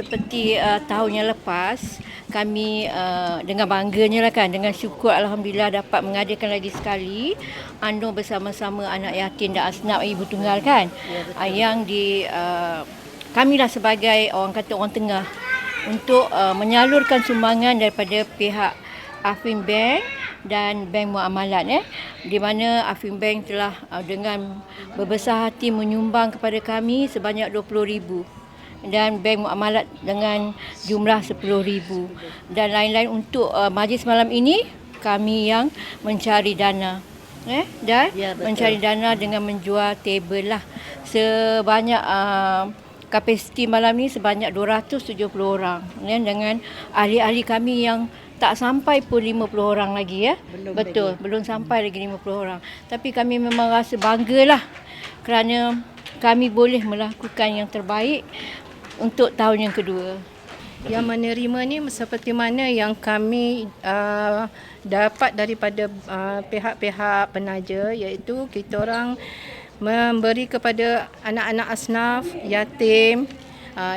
seperti tahun yang lepas, kami dengan bangganya lah kan, dengan syukur Alhamdulillah dapat mengadakan lagi sekali andong bersama-sama anak yatim dan asnaf ibu tunggal kan. Yang kamilah sebagai orang kata orang tengah untuk menyalurkan sumbangan daripada pihak Afin Bank dan Bank Muamalat di mana Afin Bank telah dengan berbesar hati menyumbang kepada kami sebanyak 20,000 dan Bank Muamalat dengan jumlah 10,000 dan lain-lain. Untuk majlis malam ini kami yang mencari dana mencari dana dengan menjual table lah sebanyak kapasiti malam ni sebanyak 270 orang dengan ahli-ahli kami yang tak sampai pun 50 orang lagi belum sampai lagi 50 orang. Tapi kami memang rasa banggalah kerana kami boleh melakukan yang terbaik untuk tahun yang kedua. Yang menerima ni seperti mana yang kami dapat daripada pihak-pihak penaja, iaitu kita orang memberi kepada anak-anak asnaf, yatim,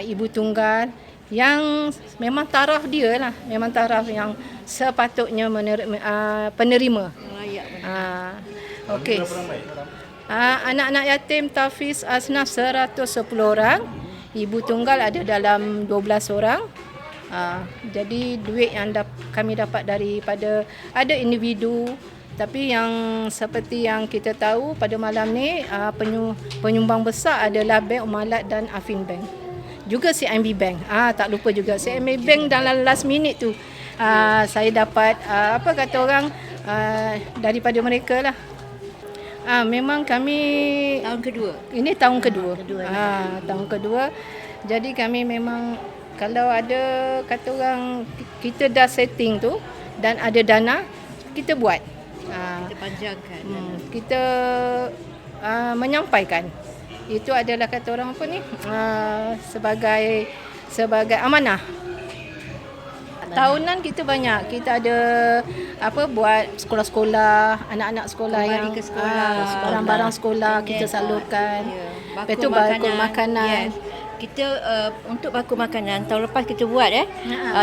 ibu tunggal yang memang taraf dia lah, memang taraf yang sepatutnya penerima. Okey. Anak-anak yatim tafiz asnaf 110 orang. Ibu tunggal ada dalam 12 orang. Jadi duit yang kami dapat daripada ada individu, tapi yang seperti yang kita tahu pada malam ni penyumbang besar adalah Bank Muamalat dan Afin Bank. Juga CIMB Bank. Tak lupa juga CIMB Bank dalam last minute tu. Saya dapat apa kata orang daripada mereka lah. Memang kami Tahun kedua. Ini tahun kedua. Tahun kedua. Jadi kami memang kalau ada kata orang kita dah setting tu dan ada dana, kita buat. Kita panjangkan. Kita menyampaikan. Itu adalah kata orang apa ni? Sebagai amanah. Tahunan kita banyak. Kita ada buat sekolah-sekolah, anak-anak sekolah Kembali yang ke sekolah. barang-barang sekolah kita salurkan. Lepas tu bakul makanan. Yes. Kita untuk bakul makanan tahun lepas kita buat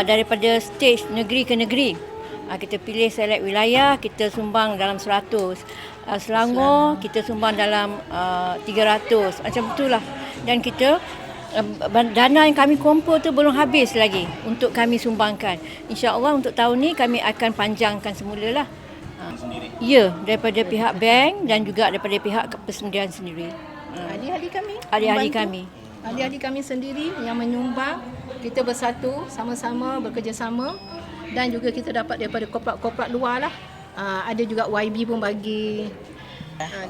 daripada stage negeri ke negeri. Kita pilih select wilayah, kita sumbang dalam 100. Selangor kita sumbang dalam 300. Macam itulah. Dan kita dana yang kami kumpul tu belum habis lagi untuk kami sumbangkan. InsyaAllah untuk tahun ni kami akan panjangkan semula lah. Ya, daripada pihak bank dan juga daripada pihak persendirian sendiri. Ahli-ahli kami. Ahli-ahli kami sendiri yang menyumbang. Kita bersatu, sama-sama bekerjasama, dan juga kita dapat daripada korporat-korporat luar lah. Ada juga YB pun bagi.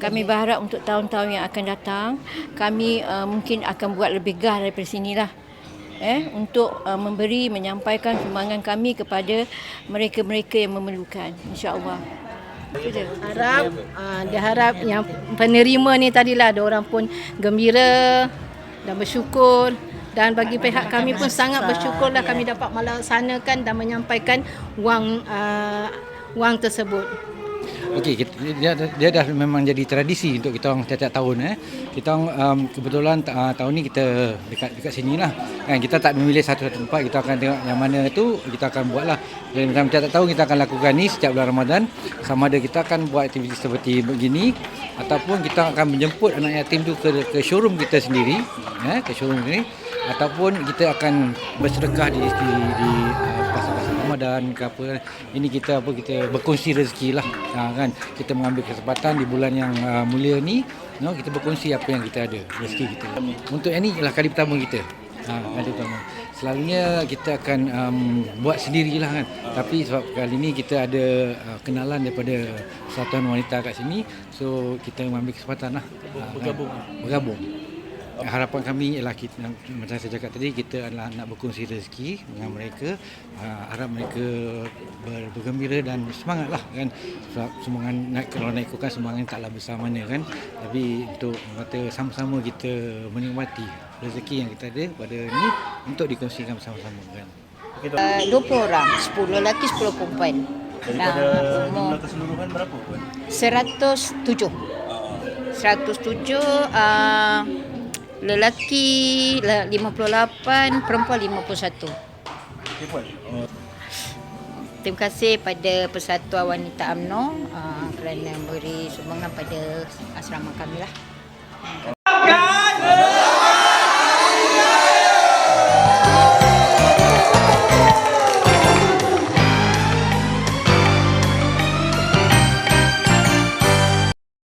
Kami berharap untuk tahun-tahun yang akan datang, kami mungkin akan buat lebih gah daripada sinilah. Untuk menyampaikan sumbangan kami kepada mereka-mereka yang memerlukan, insya-Allah. Diharap yang penerima ni tadilah ada orang pun gembira dan bersyukur, dan bagi pihak kami pun sangat bersyukurlah kami dapat melaksanakan dan menyampaikan wang tersebut. Okey, dia dah memang jadi tradisi untuk kita orang setiap tahun. Kita orang kebetulan tahun ni kita dekat sinilah. Kan kita tak memilih satu tempat, kita akan tengok yang mana tu kita akan buatlah. Dan dalam setiap tahun kita akan lakukan ni setiap bulan Ramadan. Sama ada kita akan buat aktiviti seperti begini ataupun kita akan menjemput anak yatim tu ke showroom kita sendiri, ke showroom sendiri, ataupun kita akan bersedekah di pasar-pasar Ramadan ke apa. Ini kita berkongsi rezeki lah, kan. Kita mengambil kesempatan di bulan yang mulia ni, kita berkongsi apa yang kita ada, rezeki kita. Untuk yang ni ialah kali pertama kita. Kali pertama. Selalunya kita akan buat sendirilah kan. Tapi sebab kali ni kita ada kenalan daripada persatuan wanita kat sini, so kita mengambil kesempatan lah bergabung. Harapan kami ialah kita, macam saya cakap tadi, kita adalah nak berkongsi rezeki dengan mereka. Harap mereka bergembira dan semangatlah kan. Sebab sumbangan kalau nak ikutkan sumbangan taklah besar mana kan. Tapi untuk kata sama-sama kita menikmati rezeki yang kita ada pada ni untuk dikongsikan bersama-sama kan. 20 orang, 10 lelaki, 10 perempuan. Daripada jumlah keseluruhan berapa puan? 107. 107 Lelaki 58, perempuan 51. Okay, Puan. Terima kasih pada Persatuan Wanita UMNO kerana beri sumbangan pada asrama kami lah.